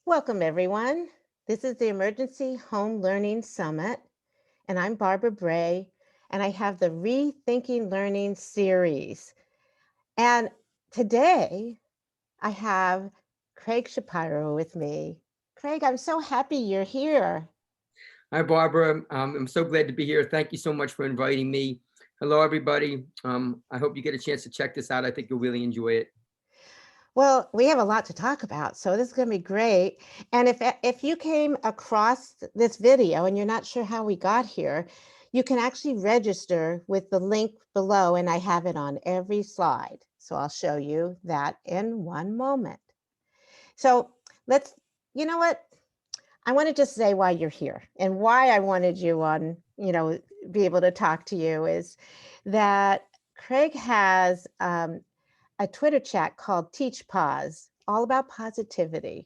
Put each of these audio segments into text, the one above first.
Welcome, everyone. This is the Emergency Home Learning Summit, and I'm Barbara Bray, and I have the Rethinking Learning series. And today I have Craig Shapiro with me. Craig, I'm so happy you're here. Hi, Barbara. I'm so glad to be here. Thank you so much for inviting me. Hello, everybody. I hope you get a chance to check this out. I think you'll really enjoy it. Well, we have a lot to talk about, so this is going to be great. And if you came across this video and you're not sure how we got here, you can actually register with the link below, and I have it on every slide. So I'll show you that in one moment. So you know what? I want to just say why you're here and why I wanted you on, be able to talk to you is that Craig has a Twitter chat called Teach Pause, all about positivity.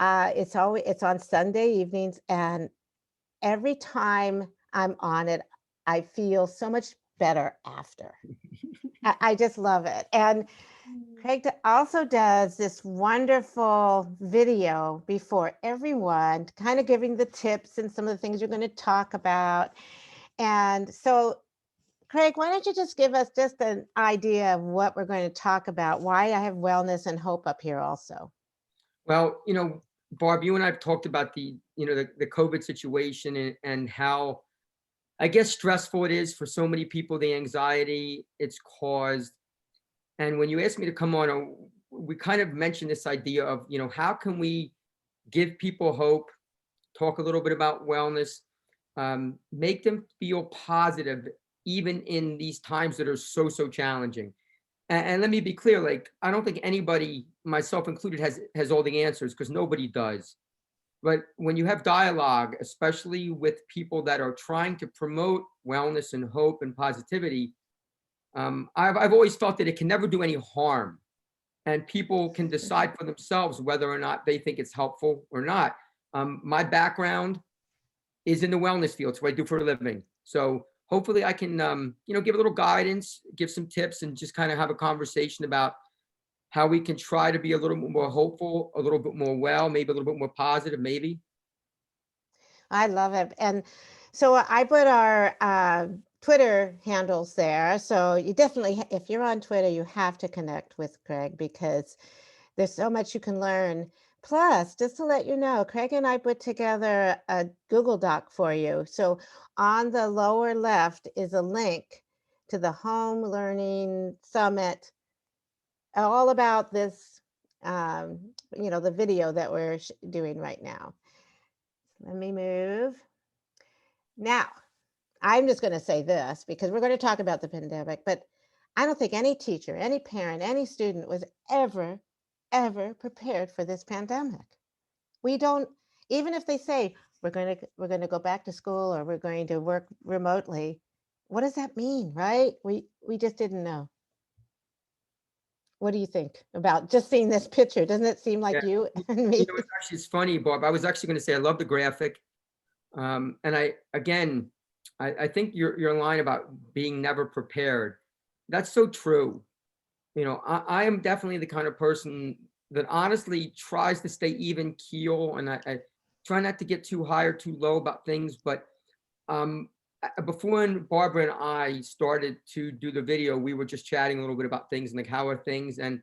It's on Sunday evenings, and every time I'm on it, I feel so much better after. I just love it. And Craig also does this wonderful video before everyone, kind of giving the tips and some of the things you're going to talk about. And so Craig, why don't you just give us just an idea of what we're going to talk about, why I have wellness and hope up here also. Well, Barb, you and I have talked about the COVID situation and how, I guess, stressful it is for so many people, the anxiety it's caused. And when you asked me to come on, we kind of mentioned this idea of, how can we give people hope, talk a little bit about wellness, make them feel positive, even in these times that are so challenging. And let me be clear, like, I don't think anybody, myself included, has all the answers, because nobody does. But when you have dialogue, especially with people that are trying to promote wellness and hope and positivity, I've always felt that it can never do any harm, and people can decide for themselves whether or not they think it's helpful or not. My background is in the wellness field. It's what I do for a living. So hopefully I can, give a little guidance, give some tips, and just kind of have a conversation about how we can try to be a little bit more hopeful, a little bit more maybe a little bit more positive, maybe. I love it. And so I put our Twitter handles there. So you definitely, if you're on Twitter, you have to connect with Craig because there's so much you can learn. Plus, just to let you know, Craig and I put together a Google Doc for you. So on the lower left is a link to the Home Learning Summit, all about this, the video that we're doing right now. Let me move. Now, I'm just going to say this because we're going to talk about the pandemic, but I don't think any teacher, any parent, any student was ever prepared for this pandemic. We don't, even if they say we're going to go back to school or we're going to work remotely, what does that mean, right? We just didn't know. What do you think about just seeing this picture? Doesn't it seem Yeah. like you and me? It's funny, Bob. I was actually going to say I love the graphic. And I think your line about being never prepared, that's so true. I am definitely the kind of person that honestly tries to stay even keel, and I try not to get too high or too low about things. But before when Barbara and I started to do the video, we were just chatting a little bit about things and like how are things, and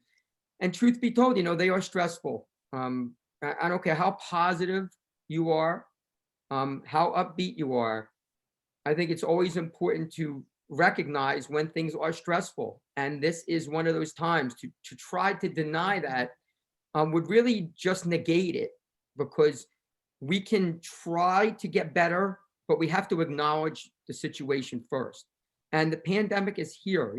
truth be told, they are stressful. I don't care how positive you are, how upbeat you are. I think it's always important to recognize when things are stressful. And this is one of those times to try to deny that would really just negate it, because we can try to get better, but we have to acknowledge the situation first. And the pandemic is here.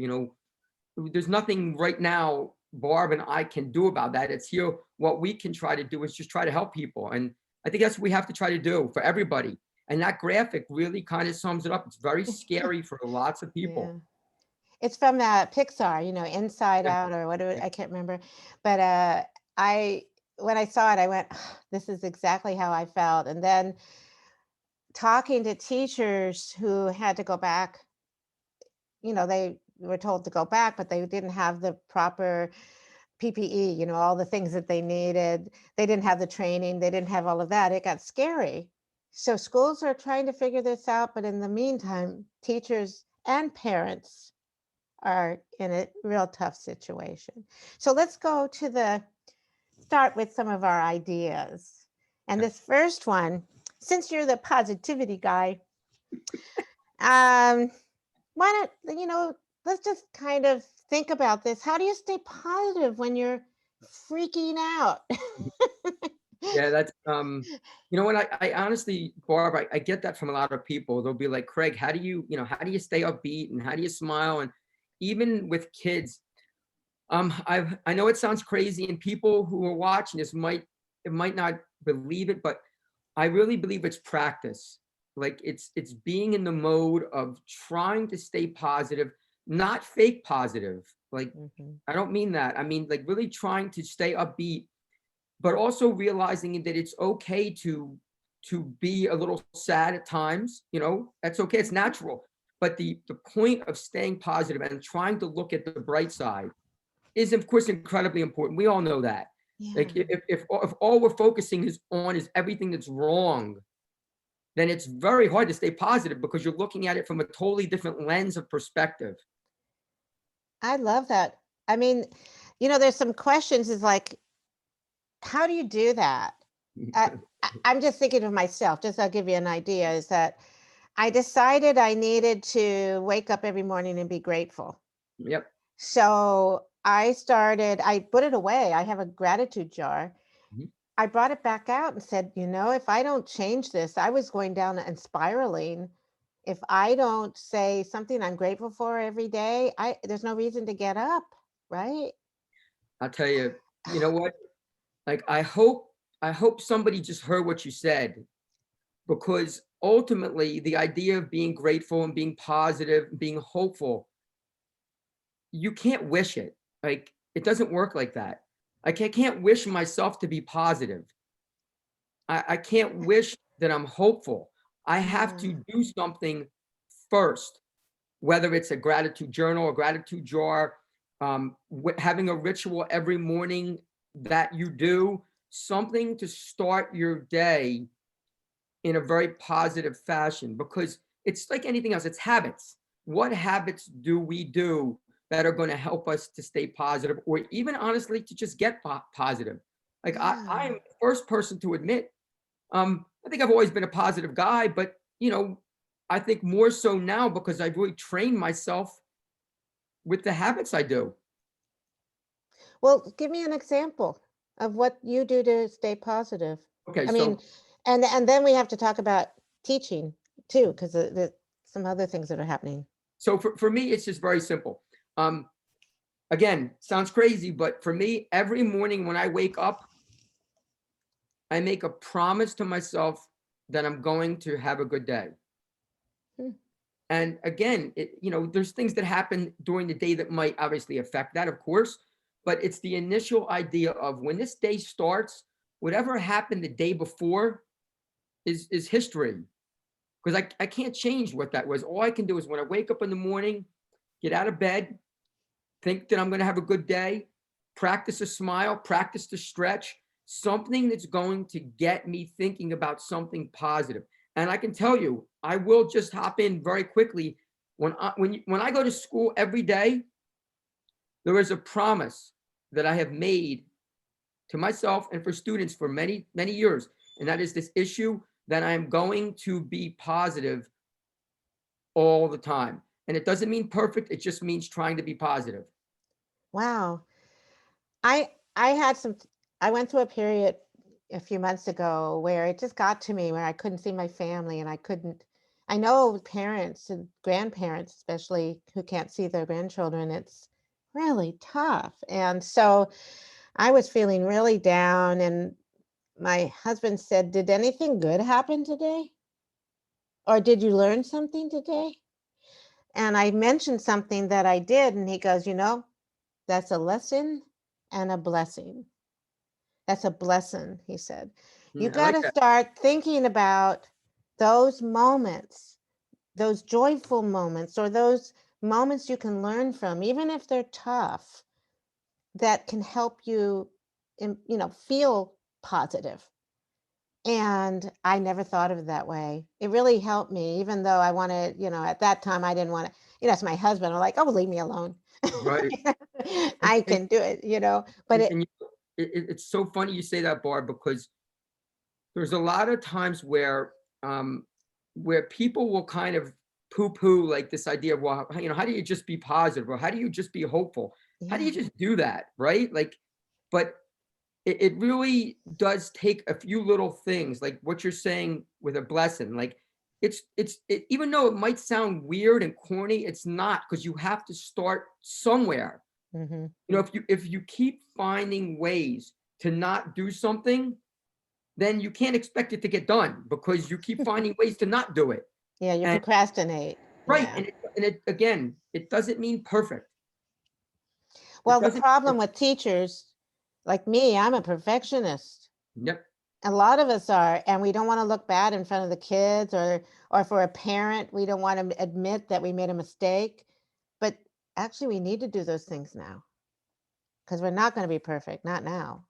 There's nothing right now Barb and I can do about that. It's here. What we can try to do is just try to help people. And I think that's what we have to try to do for everybody. And that graphic really kind of sums it up. It's very scary for lots of Yeah. people. It's from Pixar, Inside Yeah, Out or whatever, yeah, I can't remember. But I when I saw it, I went, "Ah, this is exactly how I felt." And then talking to teachers who had to go back, they were told to go back, but they didn't have the proper PPE, you know, all the things that they needed. They didn't have the training, they didn't have all of that. It got scary. So schools are trying to figure this out, but in the meantime, teachers and parents are in a real tough situation. So let's go to start with some of our ideas. And this first one, since you're the positivity guy, why don't, let's just kind of think about this. How do you stay positive when you're freaking out? Yeah, that's you know what, I honestly, Barb, I get that from a lot of people. They'll be like, Craig, how do how do you stay upbeat and how do you smile? And even with kids, I know it sounds crazy, and people who are watching this might not believe it, but I really believe it's practice. Like it's being in the mode of trying to stay positive, not fake positive. Like Mhm. I don't mean that. I mean like really trying to stay upbeat, but also realizing that it's okay to be a little sad at times. That's okay. It's natural. But the point of staying positive and trying to look at the bright side is of course incredibly important. We all know that. Yeah. Like if all we're focusing is everything that's wrong, then it's very hard to stay positive because you're looking at it from a totally different lens of perspective. I love that. I mean, there's some questions is like, how do you do that? I'm just thinking of myself, just I'll give you an idea, is that I decided I needed to wake up every morning and be grateful. Yep. So I put it away. I have a gratitude jar. Mhm. I brought it back out and said, if I don't change this, I was going down and spiraling. If I don't say something I'm grateful for every day, there's no reason to get up, right? I'll tell you, you know what? Like I hope somebody just heard what you said, because ultimately the idea of being grateful and being positive and being hopeful, you can't wish it. Like it doesn't work like that. Like I can't wish myself to be positive. I can't wish that I'm hopeful. I have to Yeah. do something first, whether it's a gratitude journal, a gratitude jar, having a ritual every morning that you do, something to start your day in a very positive fashion, because it's like anything else, it's habits. What habits do we do that are going to help us to stay positive, or even honestly to just get positive? Like I'm Yeah. the first person to admit, I think I've always been a positive guy, but I think more so now because I've really trained myself with the habits I do. Well, give me an example of what you do to stay positive. Okay, I mean, and then we have to talk about teaching too, because there's some other things that are happening. so for me, it's just very simple. Um, Again, sounds crazy, but for me, every morning when I wake up, I make a promise to myself that I'm going to have a good day. Hmm. And again, there's things that happen during the day that might obviously affect that, of course, but it's the initial idea of when this day starts, whatever happened the day before is history. Because I can't change what that was. All I can do is when I wake up in the morning, get out of bed, think that I'm going to have a good day, practice a smile, practice to stretch, something that's going to get me thinking about something positive. And I can tell you, I will just hop in very quickly. When I go to school every day, there is a promise that I have made to myself and for students for many, many years. And that is this issue that I am going to be positive all the time. And it doesn't mean perfect. It just means trying to be positive. Wow. I had I went through a period a few months ago where it just got to me where I couldn't see my family and I know parents and grandparents, especially who can't see their grandchildren, it's really tough. And so I was feeling really down and my husband said, "Did anything good happen today? Or did you learn something today?" And I mentioned something that I did, and he goes, "That's a lesson and a blessing. That's a blessing," he said. "You I got like to that. start thinking about those moments, those joyful moments, or those moments you can learn from, even if they're tough. that can help you, feel positive. And I never thought of it that way. It really helped me, even though I wanted, at that time I didn't want to, it's my husband. I'm like, oh, leave me alone. Right. And, I and, can do it, but and it's so funny you say that, Barb, because there's a lot of times where people will kind of poo-poo like this idea of, well, how do you just be positive, or how do you just be hopeful? How do yeah. you just do that, right? Like, but it really does take a few little things, like what you're saying with a blessing. Like, even though it might sound weird and corny, it's not, because you have to start somewhere. Hmm. If you keep finding ways to not do something, then you can't expect it to get done, because you keep finding ways to not do it. Yeah, you And procrastinate. right, Yeah. and it again, it doesn't mean perfect. It Well, the doesn't. problem with teachers like me, I'm a perfectionist. Yep. A lot of us are, and we don't want to look bad in front of the kids, or for a parent, we don't want to admit that we made a mistake. But actually, we need to do those things now because we're not going to be perfect, not now,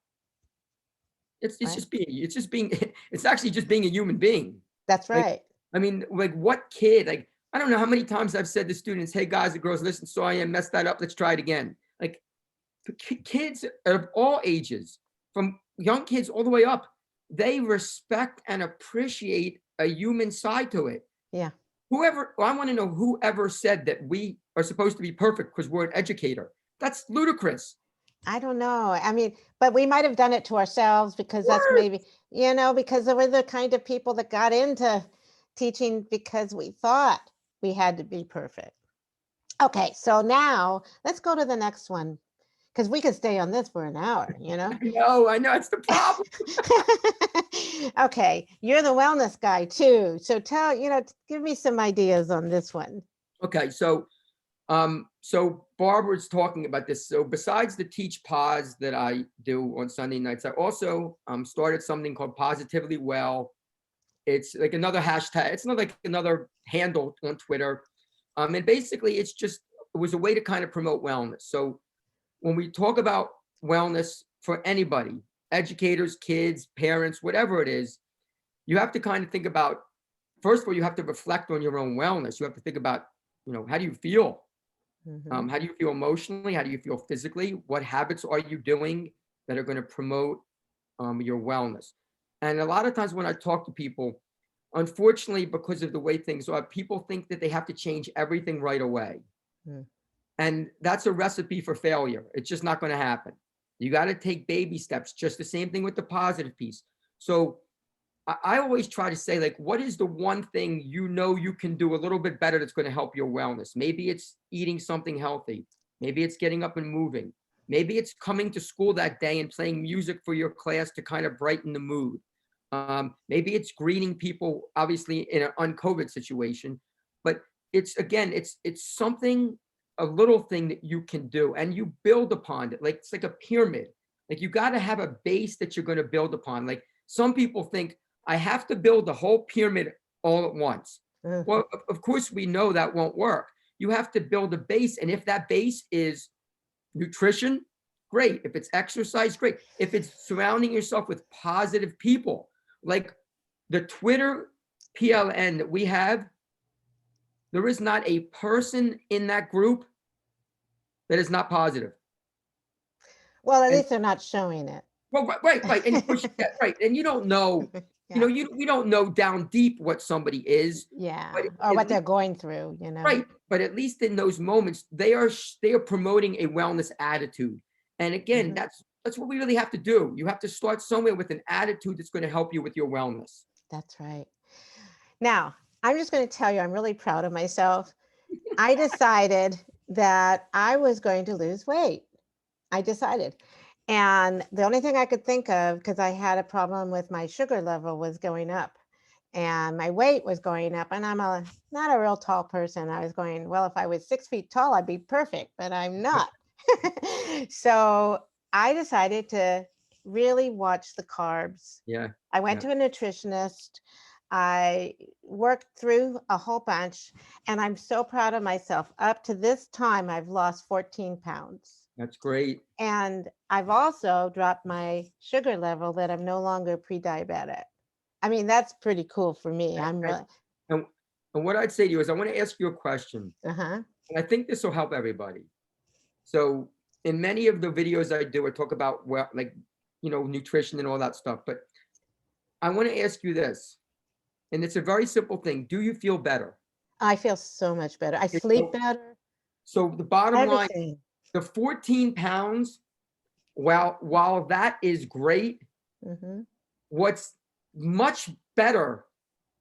It's right? just being. It's just being. It's actually just being a human being. That's Like, right. I mean, like, what kid? Like, I don't know how many times I've said to students, "Hey guys and girls, listen. So I am messed that up. Let's try it again." Like, kids of all ages, from young kids all the way up, they respect and appreciate a human side to it. Yeah. I want to know whoever said that we are supposed to be perfect because we're an educator. That's ludicrous. I don't know. I mean, but we might have done it to ourselves because that's Word. maybe, because we're the kind of people that got into teaching because we thought we had to be perfect. Okay, so now let's go to the next one because we could stay on this for an hour. I know, it's the problem. Okay, you're the wellness guy too. So give me some ideas on this one. Okay, so Barbara's talking about this. So besides the Teach Pause that I do on Sunday nights, I also started something called Positively Well. It's like another hashtag. It's not like another handle on Twitter. And basically, it was a way to kind of promote wellness. So when we talk about wellness for anybody, educators, kids, parents, whatever it is, you have to kind of think about, first of all, you have to reflect on your own wellness. You have to think about, how do you feel? Hmm. How do you feel emotionally? How do you feel physically? What habits are you doing that are going to promote your wellness? And a lot of times when I talk to people, unfortunately, because of the way things are, people think that they have to change everything right away. Mm. And that's a recipe for failure. It's just not going to happen. You got to take baby steps, just the same thing with the positive piece. So I always try to say, like, what is the one thing you can do a little bit better that's going to help your wellness? Maybe it's eating something healthy. Maybe it's getting up and moving. Maybe it's coming to school that day and playing music for your class to kind of brighten the mood. Maybe it's greeting people, obviously in an un-COVID situation, but it's something, a little thing that you can do, and you build upon it. Like, it's like a pyramid. Like, you got to have a base that you're going to build upon. Like, some people think, I have to build the whole pyramid all at once. Mm. Well, of course, we know that won't work. You have to build a base. And if that base is nutrition, great. If it's exercise, great. If it's surrounding yourself with positive people, like the Twitter PLN that we have, there is not a person in that group that is not positive. Well, at And least they're not showing it. well, right. And of course, yeah, right. And you don't know, Yeah. we don't know down deep what somebody is, but Yeah. Or at what least they're going through. right. But at least in those moments, they are promoting a wellness attitude. And again, Hmm. that's what we really have to do. You have to start somewhere with an attitude that's going to help you with your wellness. That's right. Now, I'm just going to tell you, I'm really proud of myself. I decided that I was going to lose weight. I decided. And the only thing I could think of, because I had a problem with my sugar level was going up and my weight was going up. And I'm not a real tall person. I was going, well, if I was 6 feet tall, I'd be perfect, but I'm not. So I decided to really watch the carbs. Yeah. I went Yeah. to a nutritionist. I worked through a whole bunch, and I'm so proud of myself. Up to this time, I've lost 14 pounds. That's great. And I've also dropped my sugar level that I'm no longer pre-diabetic. I mean, that's pretty cool for me. I'm And, really, and, and what I'd say to you is I want to ask you a question. uh-huh. And I think this will help everybody. So in many of the videos I do, I talk about, well, like, nutrition and all that stuff. But I want to ask you this, and it's a very simple thing. Do you feel better? I feel so much better. I sleep So better, so the bottom line, everything. the 14 pounds, while that is great, Hmm. what's much better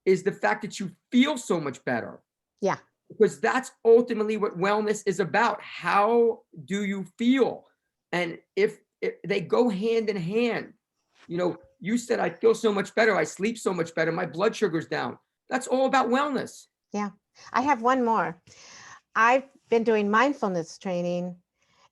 is the fact that you feel so much better, Yeah. because that's ultimately what wellness is about. How do you feel? And if they go hand in hand, you said, I feel so much better, I sleep so much better, my blood sugar's down. That's all about wellness. Yeah. I have one more. I've been doing mindfulness training,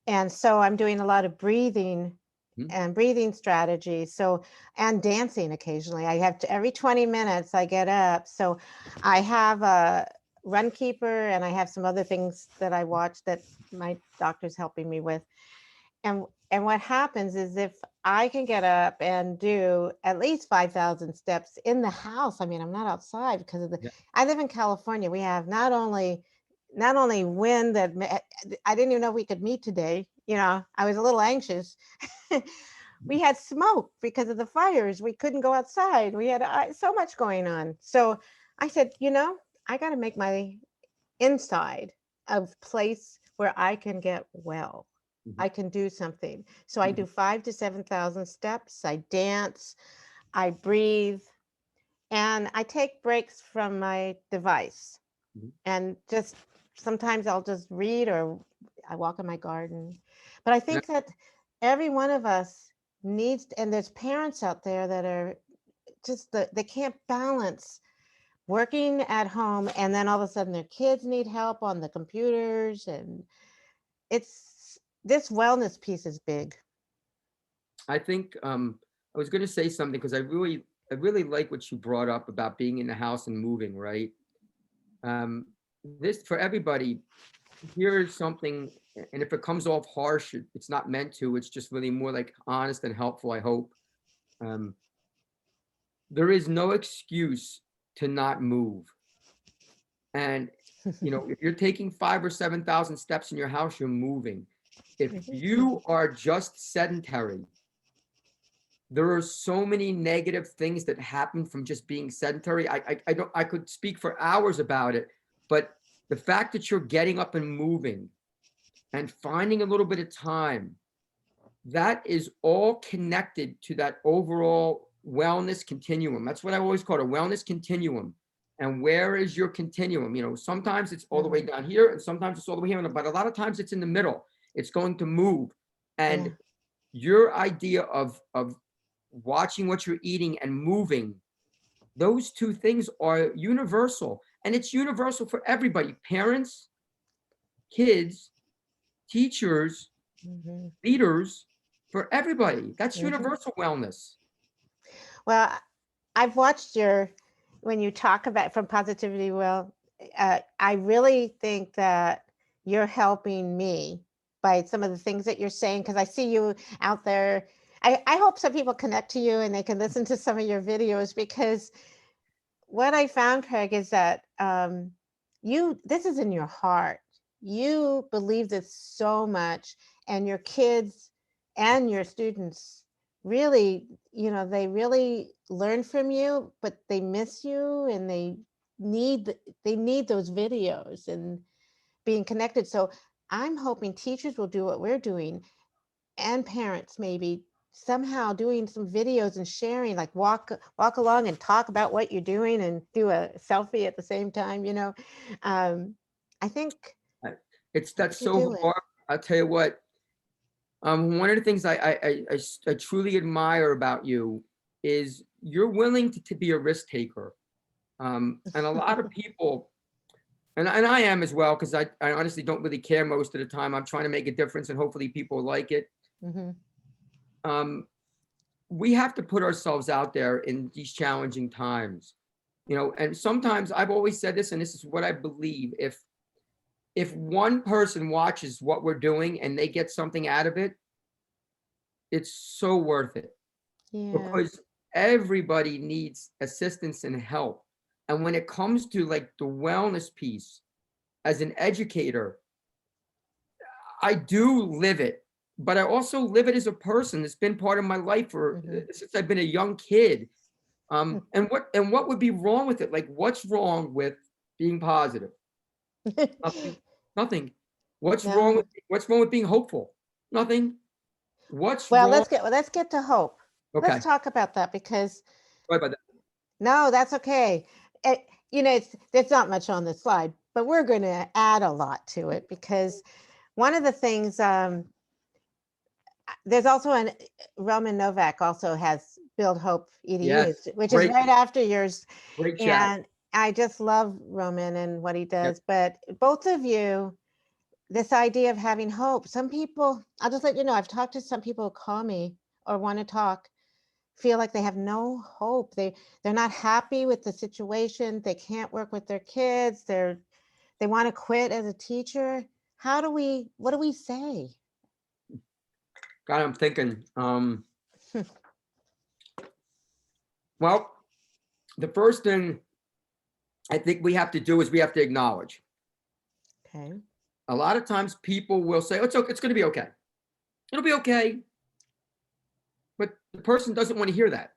and so I'm doing a lot of breathing Mhm. and breathing strategies. So, and dancing occasionally. I have to, every 20 minutes I get up. So I have a run keeper, and I have some other things that I watch that my doctor's helping me with. And what happens is, if I can get up and do at least 5,000 steps in the house, I mean, I'm not outside because of the, Yeah. I live in California. We have not only wind that I didn't even know we could meet today. I was a little anxious. We had smoke because of the fires. We couldn't go outside. We had so much going on. So I said, I got to make my inside a place where I can get well. Mhm. I can do something. So I Mhm. do 5 to 7,000 steps. I dance, I breathe, and I take breaks from my device. Mhm. And just sometimes I'll just read, or I walk in my garden. But I Yeah. think that every one of us needs, and there's parents out there that are just they can't balance working at home, and then all of a sudden their kids need help on the computers, and it's this wellness piece is big. I think I was going to say something because I really like what you brought up about being in the house and moving, right? Um, this for everybody. Here's something, and if it comes off harsh, it's not meant to. It's just really more like honest and helpful, I hope. Um, there is no excuse to not move. And if you're taking 5 or 7,000 steps in your house, you're moving. If Mhm. you are just sedentary, there are so many negative things that happen from just being sedentary. I could speak for hours about it, but the fact that you're getting up and moving and finding a little bit of time, that is all connected to that overall wellness continuum. That's what I always call it, a wellness continuum. And where is your continuum? Sometimes it's all the way Mhm. down here, and sometimes it's all the way here, but a lot of times it's in the middle. It's going to move. Yeah. And your idea of watching what you're eating and moving, those two things are universal. And it's universal for everybody: parents, kids, teachers, Mhm. leaders, for everybody. That's Mhm. universal wellness. Well, I've watched when you talk about from Positivity Well, I really think that you're helping me by some of the things that you're saying, because I see you out there. I hope some people connect to you and they can listen to some of your videos, because what I found, Craig, is that this is in your heart. You believe this so much, and your kids and your students really, they really learn from you, but they miss you, and they need those videos and being connected. So I'm hoping teachers will do what we're doing, and parents maybe somehow doing some videos and sharing, like walk along and talk about what you're doing and do a selfie at the same time. um, I think That's we could so do it. hard. I'll tell you what. One of the things I truly admire about you is you're willing to be a risk taker. And a lot of people, and I am as well, because I honestly don't really care most of the time. I'm trying to make a difference, and hopefully people like it. Hmm. Um, we have to put ourselves out there in these challenging times, and sometimes I've always said this, and this is what I believe: if one person watches what we're doing and they get something out of it, it's so worth it, Yeah. because everybody needs assistance and help. And when it comes to like the wellness piece, as an educator, I do live it, but I also live it as a person. It's been part of my life since I've been a young kid. And what would be wrong with it? Like, what's wrong with being positive? Nothing. Nothing. What's wrong No. with being hopeful? Nothing. What's Well, wrong? let's get to hope. Let's Okay. talk about that because Sorry about that. no, that's okay. There's not much on the slide, but we're going to add a lot to it because one of the things there's also Roman Novak also has Build Hope Yes. EDUs, which is Great, right after yours. great chat. And I just love Roman and what he Yep. does. But both of you, this idea of having hope, some people, I'll just let you know, I've talked to some people who call me or want to talk, feel like they have no hope. They're not happy with the situation. They can't work with their kids. They want to quit as a teacher. What do we say? God, I'm thinking. Well, the first thing I think we have to do is we have to acknowledge. Okay. A lot of times people will say, oh, it's okay, it's going to be okay. It'll be okay. But the person doesn't want to hear that.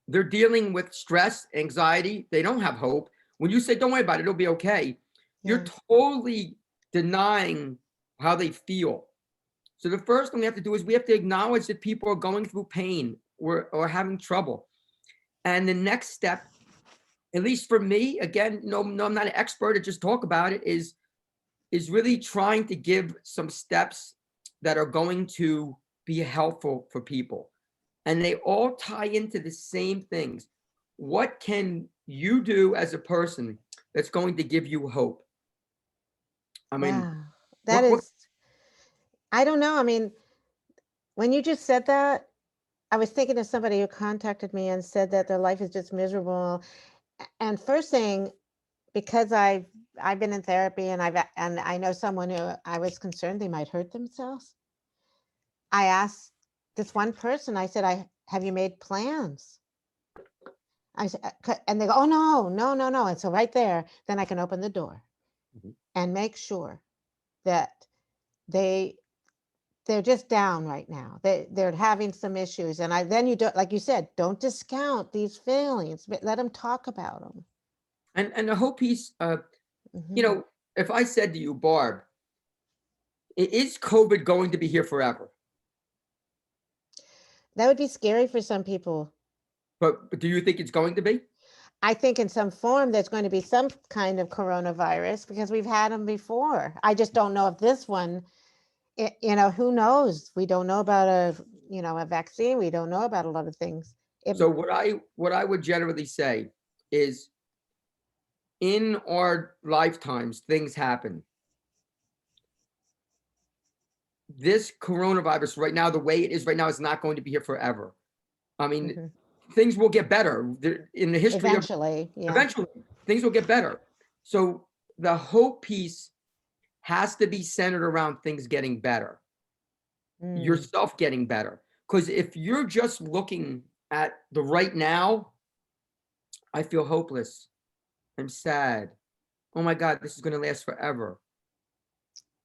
They're dealing with stress, anxiety. They don't have hope. When you say, don't worry about it, it'll be okay, you're totally denying how they feel. So the first thing we have to do is we have to acknowledge that people are going through pain or having trouble. And the next step, at least for me, again, no, I'm not an expert to just talk about it, is really trying to give some steps that are going to be helpful for people. And they all tie into the same things. What can you do as a person that's going to give you hope? I mean, Yeah, that is, I don't know. I mean, when you just said that, I was thinking of somebody who contacted me and said that their life is just miserable. And first thing, because I've been in therapy and I know someone who I was concerned they might hurt themselves. I asked this one person, I said, have you made plans? I said, and they go, oh no, no, no, no. And so right there, then I can open the door and make sure that they they're just down right now. They're having some issues. And then you don't, like you said, don't discount these feelings, but let them talk about them. and the hope piece, if I said to you, Barb, is COVID going to be here forever? That would be scary for some people. But do you think it's going to be? I think in some form there's going to be some kind of coronavirus because we've had them before. I just don't know if this one, who knows? We don't know about a vaccine. We don't know about a lot of things. So what I would generally say is, in our lifetimes, things happen. This coronavirus right now, the way it is right now, is not going to be here forever. I mean, things will get better in the history eventually, eventually things will get better. So the hope piece has to be centered around things getting better, yourself getting better. Because if you're just looking at the right now, I feel hopeless. I'm sad. Oh my God, this is going to last forever.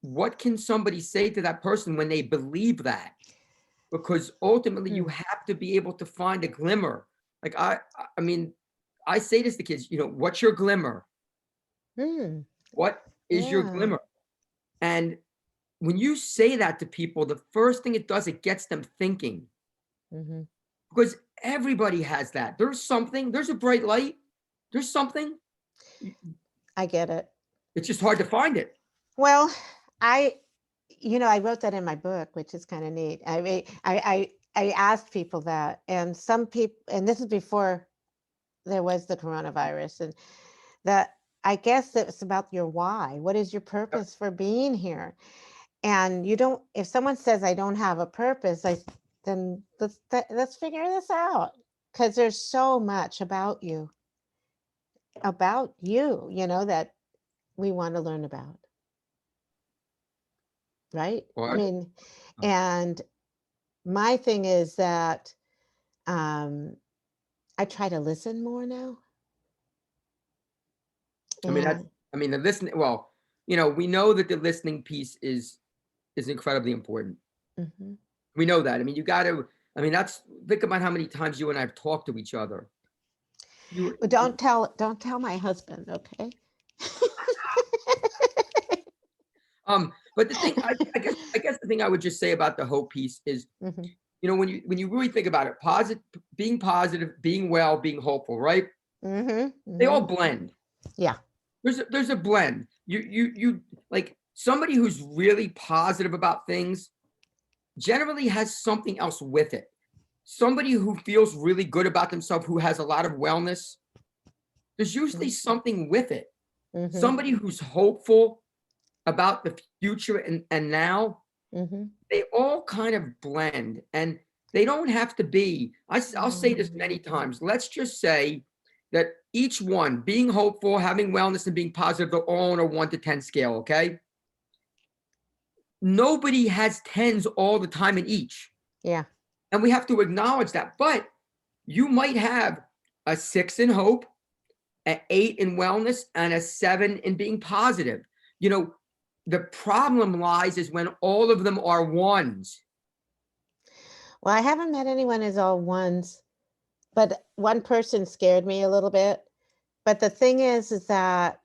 What can somebody say to that person when they believe that? Because ultimately you have to be able to find a glimmer. Like I mean, I say this to kids, what's your glimmer? What is your glimmer? And when you say that to people, the first thing it does, it gets them thinking. Because everybody has that. There's a bright light. There's something. I get it. It's just hard to find it. Well, I wrote that in my book, which is kind of neat. I mean, I asked people that, and some people, and this is before there was the coronavirus, and that I guess it's about your why. What is your purpose for being here? And if someone says I don't have a purpose, then let's figure this out, because there's so much about you, that we want to learn about. right? I Or, mean, and my thing is that um, I try to listen more now. I mean, And the listening, well, we know that the listening piece is incredibly important. mhm. We know that. I mean, you got to, think about how many times you and I have talked to each other. You, But don't tell my husband, okay? but the thing, I guess the thing I would just say about the hope piece is, Mhm, when you really think about it, being positive, being well, being hopeful, right? mhm, They all mhm. blend. Yeah. There's a blend. You like somebody who's really positive about things generally has something else with it. Somebody who feels really good about themselves, who has a lot of wellness, there's usually Mhm, something with it. mhm, Somebody who's hopeful about the future and now, mhm. they all kind of blend, and they don't have to be. I'll say this Mm. many times. Let's just say that each one, being hopeful, having wellness, and being positive, they're all on a 1 to 10 scale. Okay, nobody has tens all the time in each, Yeah. and we have to acknowledge that. But you might have a 6 in hope, an 8 in wellness, and a 7 in being positive. The problem lies is when all of them are ones. Well, I haven't met anyone who's all ones, but one person scared me a little bit. But the thing is that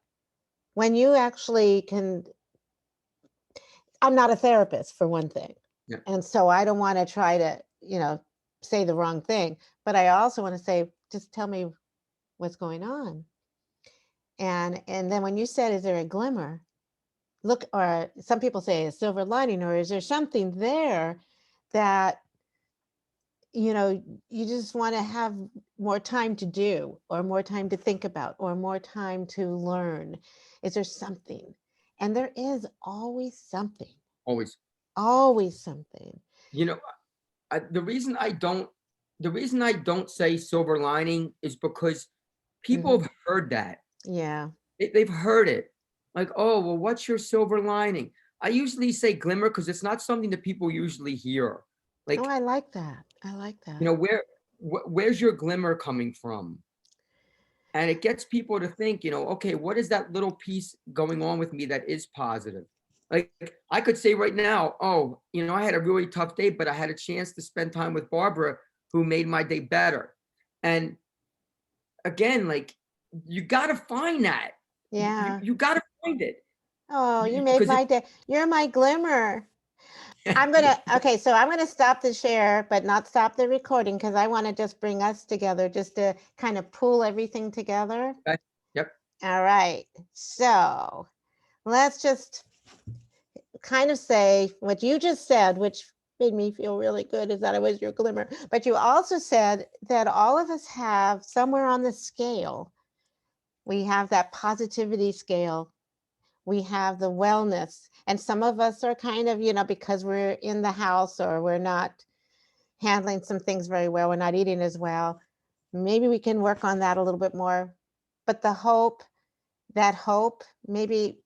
when you actually can, I'm not a therapist for one thing. Yeah. And so I don't want to try to, say the wrong thing, but I also want to say, just tell me what's going on. And then when you said, is there a glimmer? Look, or some people say a silver lining, or is there something there that you just want to have more time to do, or more time to think about, or more time to learn? Is there something? And there is always something, Always. always something. You know, the reason I don't say silver lining is because people Hmm. have heard that. Yeah. They've heard it. Like, oh, well, what's your silver lining? I usually say glimmer because it's not something that people usually hear. Oh, Like, I like that. I like that. where's your glimmer coming from? And it gets people to think, okay, what is that little piece going on with me that is positive? Like, I could say right now, oh, I had a really tough day, but I had a chance to spend time with Barbara, who made my day better. And again, like, you got to find that. Yeah. You got to find it. Oh, you made Because if my day. You're my glimmer. Okay, so I'm gonna stop the share, but not stop the recording, because I want to just bring us together, just to kind of pull everything together. Yep. All right. So let's just kind of say what you just said, which made me feel really good, is that I was your glimmer. But you also said that all of us have somewhere on the scale, we have that positivity scale, we have the wellness, and some of us are kind of, because we're in the house, or we're not handling some things very well, we're not eating as well. Maybe we can work on that a little bit more. But that hope, maybe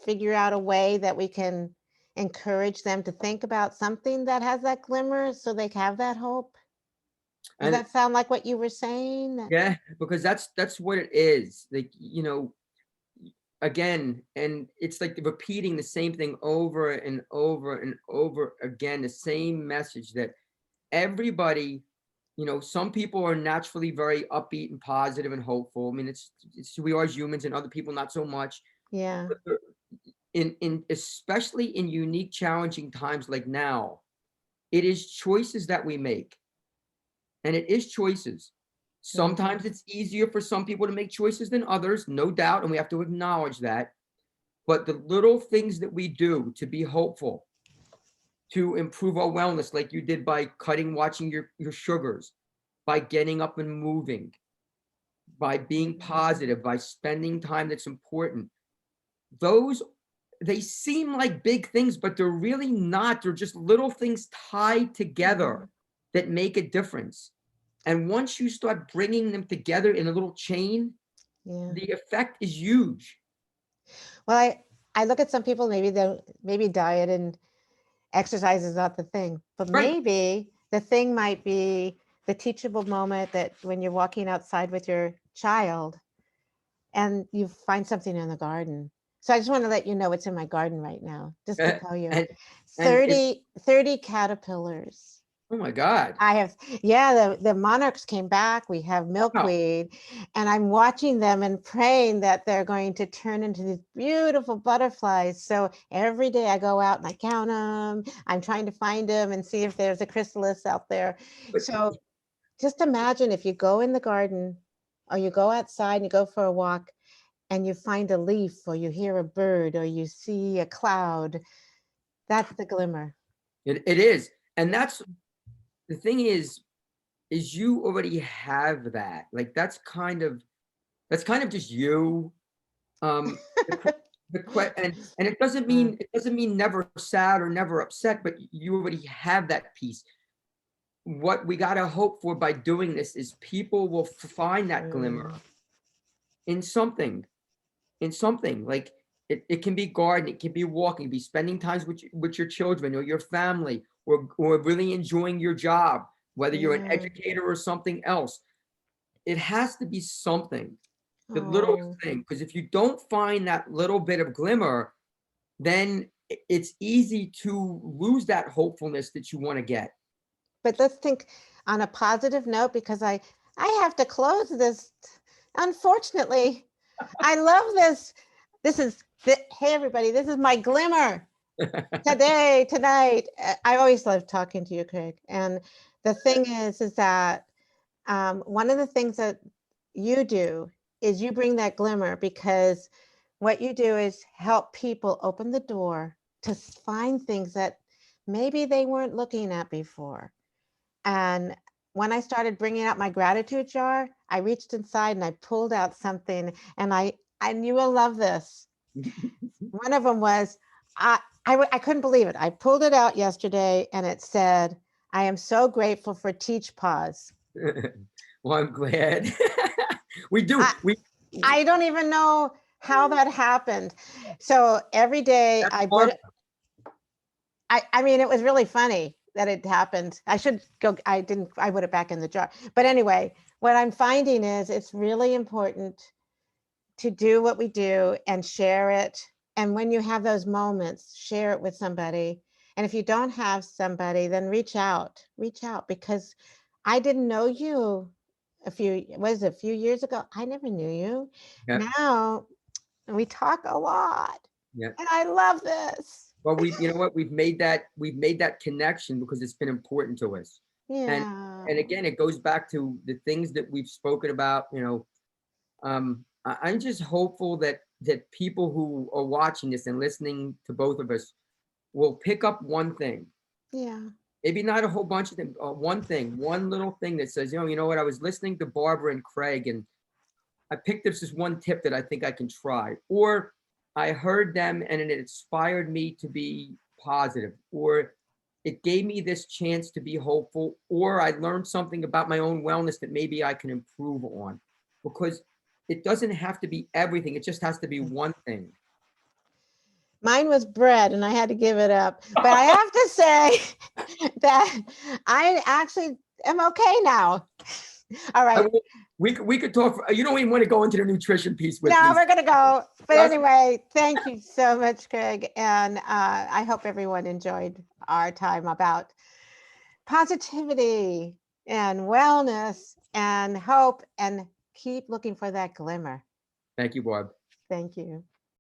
figure out a way that we can encourage them to think about something that has that glimmer, so they have that hope. Does And that sound like what you were saying? yeah, because that's what it is. Like, again, and it's like repeating the same thing over and over and over again, the same message that everybody, some people are naturally very upbeat and positive and hopeful. I mean, it's who we are as humans, and other people not so much. Yeah. But in especially in unique, challenging times like now, it is choices that we make. And it is choices. Mhm. Sometimes it's easier for some people to make choices than others, no doubt, and we have to acknowledge that. But the little things that we do to be hopeful, to improve our wellness, like you did by watching your sugars, by getting up and moving, by being positive, by spending time that's important, those, they seem like big things, but they're really not. They're just little things tied together Mhm. that make a difference. And once you start bringing them together in a little chain, Yeah. the effect is huge. Well, I look at some people, maybe diet and exercise is not the thing, but Right. maybe the thing might be the teachable moment that when you're walking outside with your child and you find something in the garden. So I just want to let you know what's in my garden right now, just to tell you. And it, 30 caterpillars. oh my God. I have, yeah, the monarchs came back. We have Wow. milkweed, and I'm watching them and praying that they're going to turn into these beautiful butterflies. So every day I go out and I count them. I'm trying to find them and see if there's a chrysalis out there. But So just imagine if you go in the garden or you go outside and you go for a walk and you find a leaf or you hear a bird or you see a cloud, that's the glimmer. it is. And that's the thing is you already have that. Like that's kind of just you. Um, and it doesn't mean never sad or never upset, but you already have that peace. What we gotta hope for by doing this is people will find that glimmer in something, like it can be gardening, it can be walking, be spending times with your children or your family, or really enjoying your job, whether you're an Yeah. educator or something else. It has to be something, the little Oh. thing, because if you don't find that little bit of glimmer, then it's easy to lose that hopefulness that you want to get. But let's think on a positive note, because I have to close this. Unfortunately, I love this. This is hey everybody, this is my glimmer today, tonight. I always love talking to you, Craig. And the thing is that one of the things that you do is you bring that glimmer, because what you do is help people open the door to find things that maybe they weren't looking at before. And when I started bringing out my gratitude jar, I reached inside and I pulled out something, and you will love this. One of them was, I couldn't believe it. I pulled it out yesterday and it said, I am so grateful for Teach Pause. Well, I'm glad. We do. I, I don't even know how that happened. So every day I put, I mean, it was really funny that it happened. I should go, I put it back in the jar. But anyway, what I'm finding is it's really important to do what we do and share it. And when you have those moments, share it with somebody. And if you don't have somebody, then reach out, because I didn't know you a few years ago. I never knew you. Yeah. Now we talk a lot, Yeah. and I love this. Well, you know what, we've made that connection because it's been important to us. And Yeah. again, it goes back to the things that we've spoken about. I'm just hopeful that people who are watching this and listening to both of us will pick up one thing. Yeah. Maybe not a whole bunch of them, one thing, one little thing that says, you know what, I was listening to Barbara and Craig, and I picked up this one tip that I think I can try. Or I heard them and it inspired me to be positive, or it gave me this chance to be hopeful, or I learned something about my own wellness that maybe I can improve on. Because it doesn't have to be everything, it just has to be one thing. Mine was bread and I had to give it up. But I have to say that I actually am okay now. All right. We could talk. You don't even want to go into the nutrition piece with No, me. we're going to go. But Just- anyway, thank you so much, Craig. And I hope everyone enjoyed our time about positivity and wellness and hope, and keep looking for that glimmer. Thank you, Barb. Thank you.